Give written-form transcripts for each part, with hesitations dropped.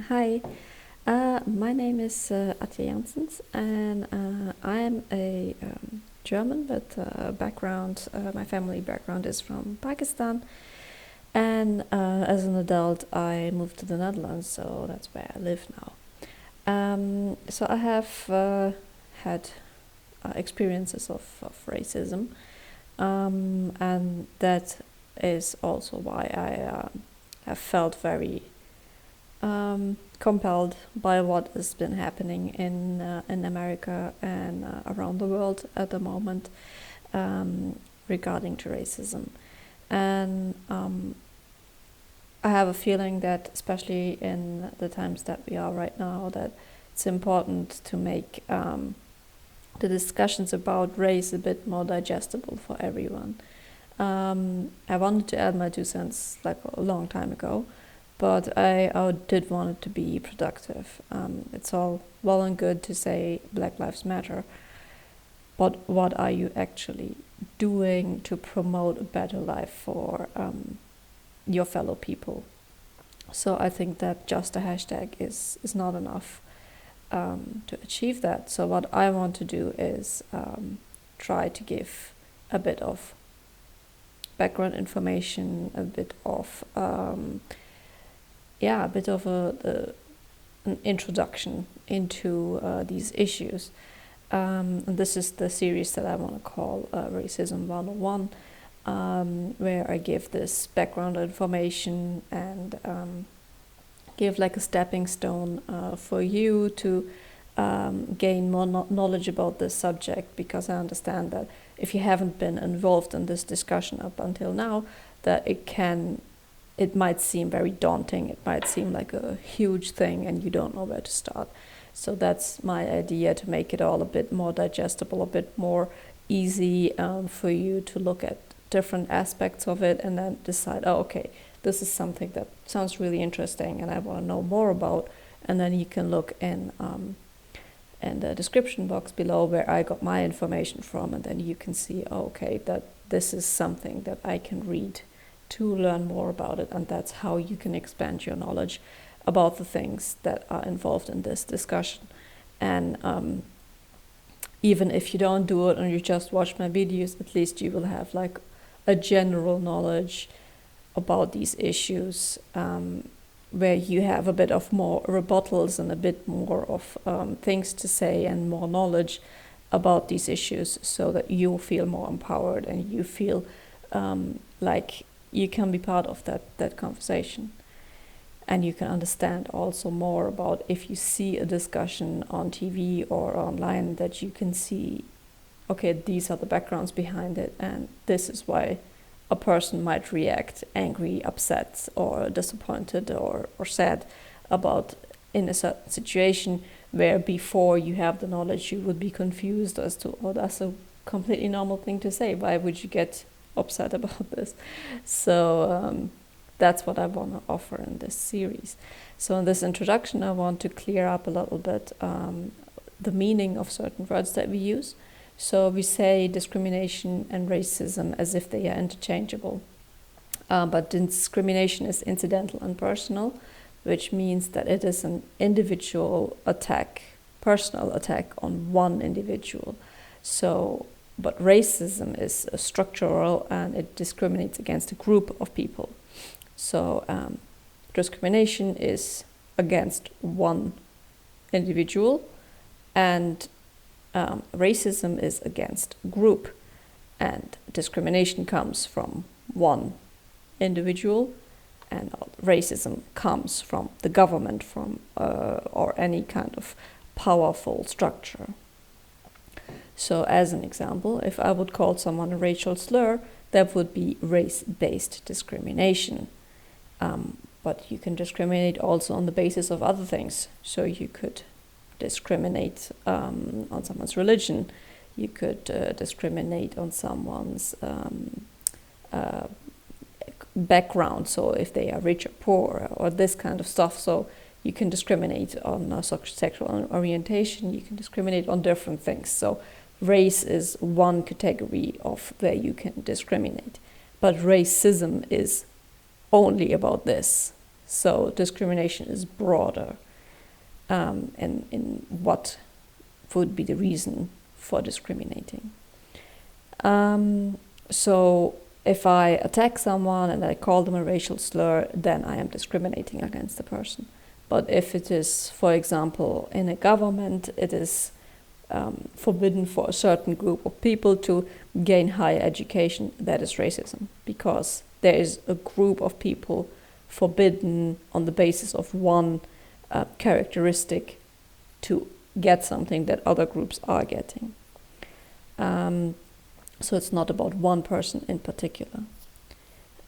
Hi, my name is Atje Janssens, and I'm a German, but my family background is from Pakistan. And as an adult, I moved to the Netherlands, so that's where I live now. So I have had experiences of racism, and that is also why I have felt very compelled by what has been happening in America and around the world at the moment regarding to racism. And I have a feeling that, especially in the times that we are right now, that it's important to make the discussions about race a bit more digestible for everyone. I wanted to add my 2 cents like a long time ago, but I did want it to be productive. It's all well and good to say Black Lives Matter, but what are you actually doing to promote a better life for your fellow people? So I think that just a hashtag is not enough to achieve that. So what I want to do is try to give a bit of background information, a bit of an introduction into these issues. And this is the series that I want to call Racism 101, where I give this background information and give like a stepping stone for you to gain more knowledge about this subject, because I understand that if you haven't been involved in this discussion up until now, that it might seem very daunting, it might seem like a huge thing and you don't know where to start. So that's my idea, to make it all a bit more digestible, a bit more easy for you to look at different aspects of it and then decide, oh, okay, this is something that sounds really interesting and I want to know more about. And then you can look in the description box below where I got my information from, and then you can see, oh, okay, that this is something that I can read to learn more about it, and that's how you can expand your knowledge about the things that are involved in this discussion. And even if you don't do it and you just watch my videos, at least you will have like a general knowledge about these issues, where you have a bit of more rebuttals and a bit more of things to say and more knowledge about these issues, so that you feel more empowered and you feel like you can be part of that conversation. And you can understand also more about, if you see a discussion on TV or online, that you can see, okay, these are the backgrounds behind it, and this is why a person might react angry, upset, or disappointed, or sad about in a certain situation, where before you have the knowledge you would be confused as to, oh, that's a completely normal thing to say, why would you get upset about this? So that's what I want to offer in this series. So in this introduction, I want to clear up a little bit the meaning of certain words that we use. So we say discrimination and racism as if they are interchangeable. But discrimination is incidental and personal, which means that it is an individual attack, personal attack on one individual. So, but racism is structural and it discriminates against a group of people. So discrimination is against one individual, and racism is against group, and discrimination comes from one individual, and racism comes from the government, from or any kind of powerful structure. So as an example, if I would call someone a racial slur, that would be race-based discrimination. But you can discriminate also on the basis of other things. So you could discriminate on someone's religion. You could discriminate on someone's background, so if they are rich or poor, or this kind of stuff. So you can discriminate on sexual orientation. You can discriminate on different things. So race is one category of where you can discriminate, but racism is only about this. So discrimination is broader in what would be the reason for discriminating. So if I attack someone and I call them a racial slur, then I am discriminating against the person. But if it is, for example, in a government, it is forbidden for a certain group of people to gain higher education, that is racism, because there is a group of people forbidden on the basis of one characteristic to get something that other groups are getting. So it's not about one person in particular.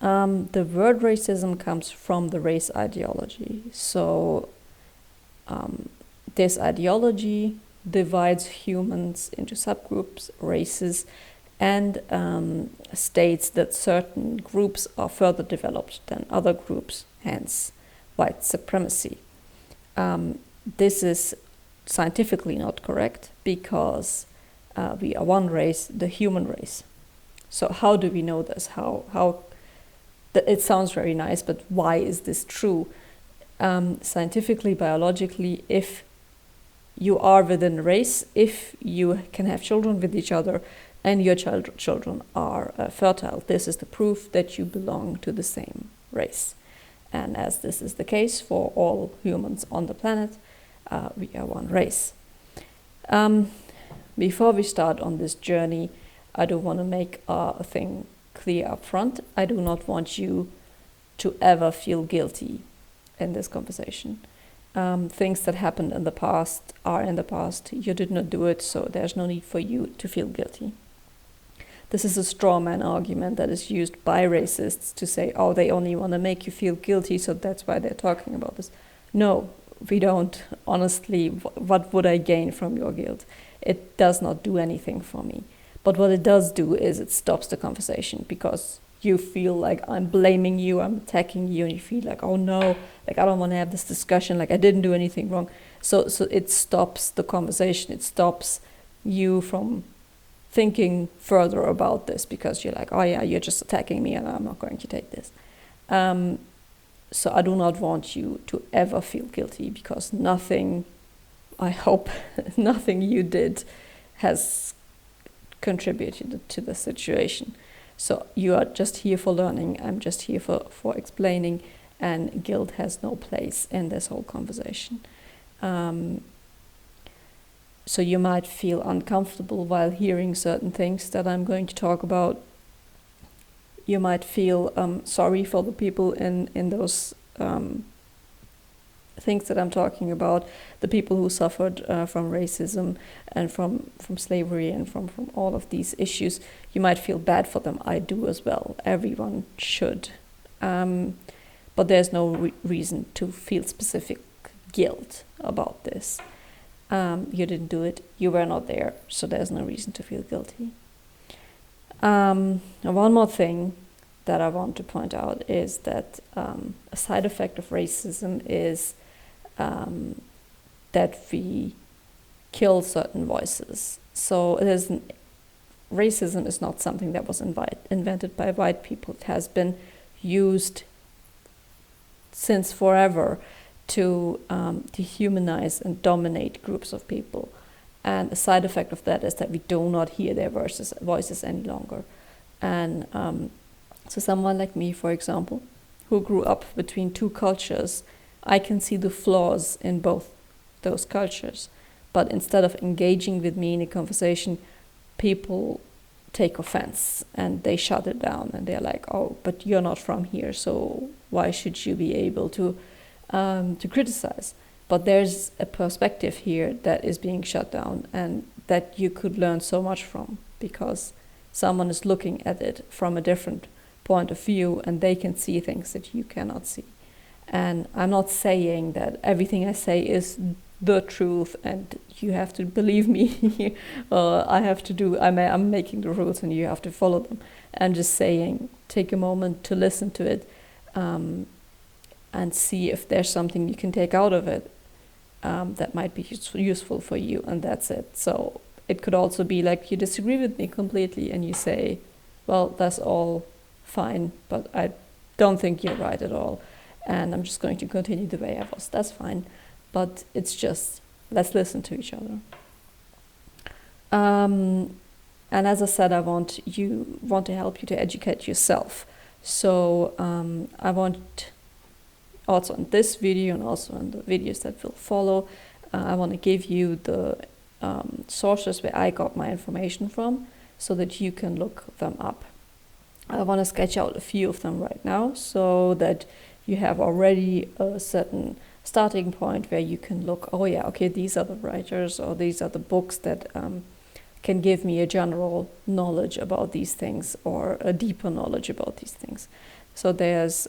The word racism comes from the race ideology. So this ideology divides humans into subgroups, races, and states that certain groups are further developed than other groups, hence white supremacy. This is scientifically not correct because we are one race, the human race. So how do we know this? It sounds very nice, but why is this true? Scientifically, biologically, if you are within a race, if you can have children with each other and your children are fertile, this is the proof that you belong to the same race. And as this is the case for all humans on the planet, we are one race. Before we start on this journey, I do want to make a thing clear up front. I do not want you to ever feel guilty in this conversation. Things that happened in the past are in the past. You did not do it, so there's no need for you to feel guilty. This is a straw man argument that is used by racists to say, oh, they only want to make you feel guilty, so that's why they're talking about this. No, we don't. Honestly, what would I gain from your guilt? It does not do anything for me. But what it does do is it stops the conversation, because you feel like I'm blaming you, I'm attacking you, and you feel like, oh no, like I don't want to have this discussion, like I didn't do anything wrong. So it stops the conversation. It stops you from thinking further about this, because you're like, oh yeah, you're just attacking me and I'm not going to take this. So I do not want you to ever feel guilty, because nothing, I hope, nothing you did has contributed to the situation. So you are just here for learning, I'm just here for explaining, and guilt has no place in this whole conversation. So you might feel uncomfortable while hearing certain things that I'm going to talk about. You might feel sorry for the people in those things that I'm talking about, the people who suffered from racism and from slavery and from all of these issues. You might feel bad for them. I do as well. Everyone should. But there's no reason to feel specific guilt about this. You didn't do it. You were not there. So there's no reason to feel guilty. And one more thing that I want to point out is that a side effect of racism is that we kill certain voices. So racism is not something that was invented by white people. It has been used since forever to dehumanize and dominate groups of people. And a side effect of that is that we do not hear their voices any longer. And so someone like me, for example, who grew up between two cultures, I can see the flaws in both those cultures. But instead of engaging with me in a conversation, people take offense and they shut it down. And they're like, oh, but you're not from here, so why should you be able to criticize? But there's a perspective here that is being shut down and that you could learn so much from, because someone is looking at it from a different point of view and they can see things that you cannot see. And I'm not saying that everything I say is the truth and you have to believe me. I'm making the rules and you have to follow them. I'm just saying, take a moment to listen to it and see if there's something you can take out of it that might be useful for you, and that's it. So it could also be like you disagree with me completely and you say, well, that's all fine, but I don't think you're right at all. and I'm just going to continue the way I was. That's fine, but it's just, let's listen to each other. And as I said, I want to help you to educate yourself. So I want, also in this video and also in the videos that will follow, I want to give you the sources where I got my information from, so that you can look them up. I want to sketch out a few of them right now, so that you have already a certain starting point where you can look, oh yeah, okay, these are the writers, or these are the books that can give me a general knowledge about these things, or a deeper knowledge about these things. So there's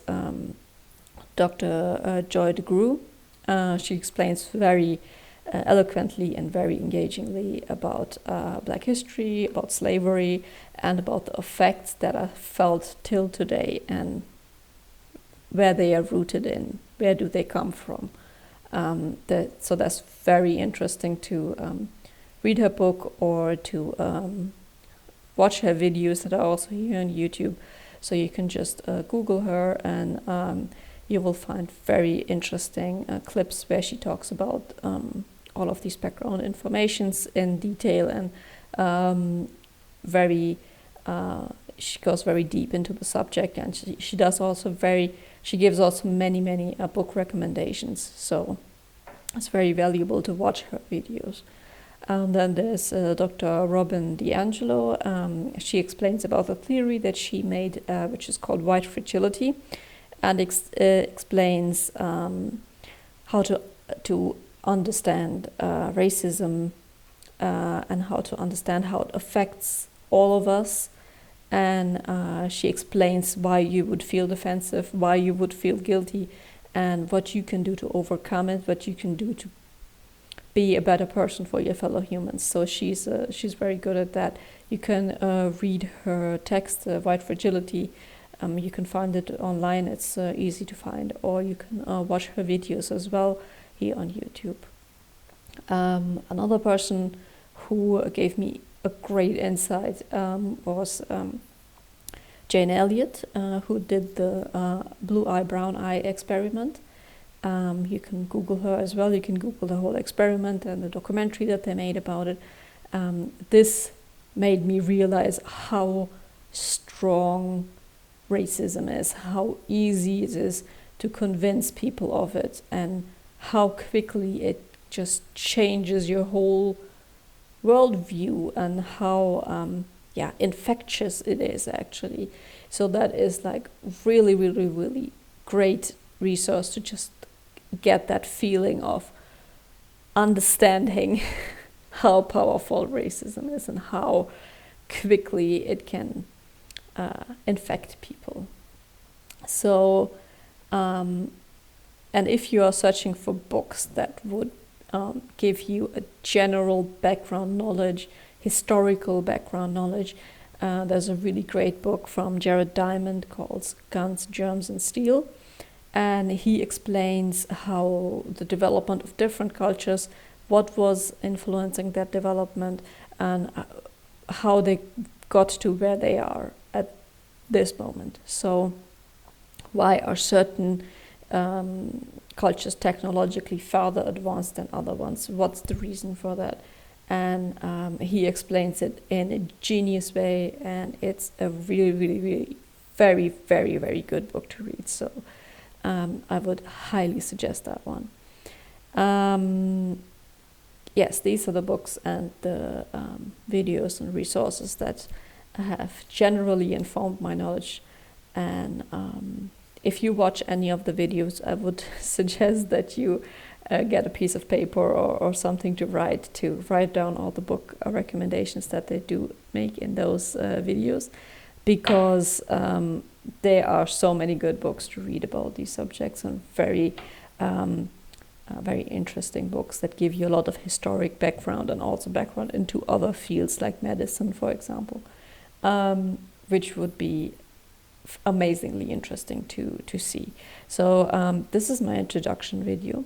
Dr. Joy DeGruy. She explains very eloquently and very engagingly about Black history, about slavery, and about the effects that are felt till today, and where they are rooted in, where do they come from. So that's very interesting to read her book, or to watch her videos that are also here on YouTube. So you can just Google her, and you will find very interesting clips where she talks about all of these background informations in detail, and she goes very deep into the subject, and she gives also many book recommendations. So it's very valuable to watch her videos. And then there's Dr. Robin DiAngelo. She explains about the theory that she made, which is called white fragility, and explains how to understand racism, and how to understand how it affects all of us. And she explains why you would feel defensive, why you would feel guilty, and what you can do to overcome it, what you can do to be a better person for your fellow humans. So she's very good at that. You can read her text, White Fragility. You can find it online. It's easy to find, or you can watch her videos as well here on YouTube. Another person who gave me a great insight was Jane Elliot, who did the blue eye, brown eye experiment. You can Google her as well. You can Google the whole experiment and the documentary that they made about it. This made me realize how strong racism is, how easy it is to convince people of it, and how quickly it just changes your whole worldview, and how infectious it is actually. So that is like really great resource to just get that feeling of understanding how powerful racism is and how quickly it can infect people. So and if you are searching for books that would give you a general background knowledge, historical background knowledge, there's a really great book from Jared Diamond called Guns, Germs and Steel. And he explains how the development of different cultures, what was influencing that development, and how they got to where they are at this moment. So why are certain cultures technologically farther advanced than other ones? What's the reason for that? And he explains it in a genius way, and it's a really very good book to read. So I would highly suggest that one. Yes, these are the books and the videos and resources that have generally informed my knowledge. And if you watch any of the videos, I would suggest that you get a piece of paper or something to write down all the book recommendations that they do make in those videos, because there are so many good books to read about these subjects, and very interesting books that give you a lot of historic background and also background into other fields like medicine, for example, which would be amazingly interesting to see. So this is my introduction video.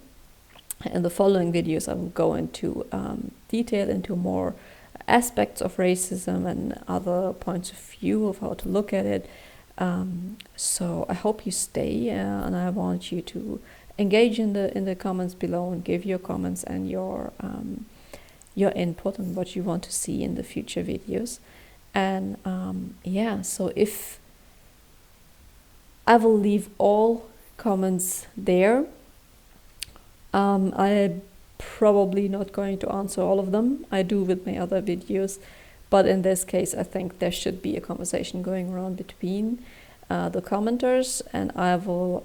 In the following videos, I will go into detail into more aspects of racism and other points of view of how to look at it. So I hope you stay, and I want you to engage in the comments below and give your comments and your input on what you want to see in the future videos. And yeah, so if I will leave all comments there. I'm probably not going to answer all of them. I do with my other videos, but in this case I think there should be a conversation going around between the commenters, and I will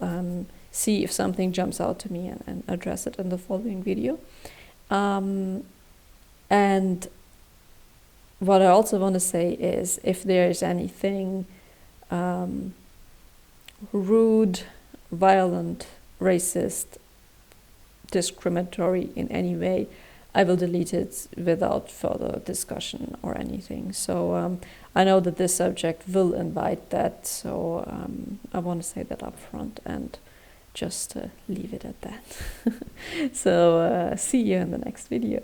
see if something jumps out to me and address it in the following video. And what I also want to say is, if there is anything rude, violent, racist, discriminatory in any way, I will delete it without further discussion or anything. So I know that this subject will invite that, so I want to say that up front and just leave it at that. So see you in the next video.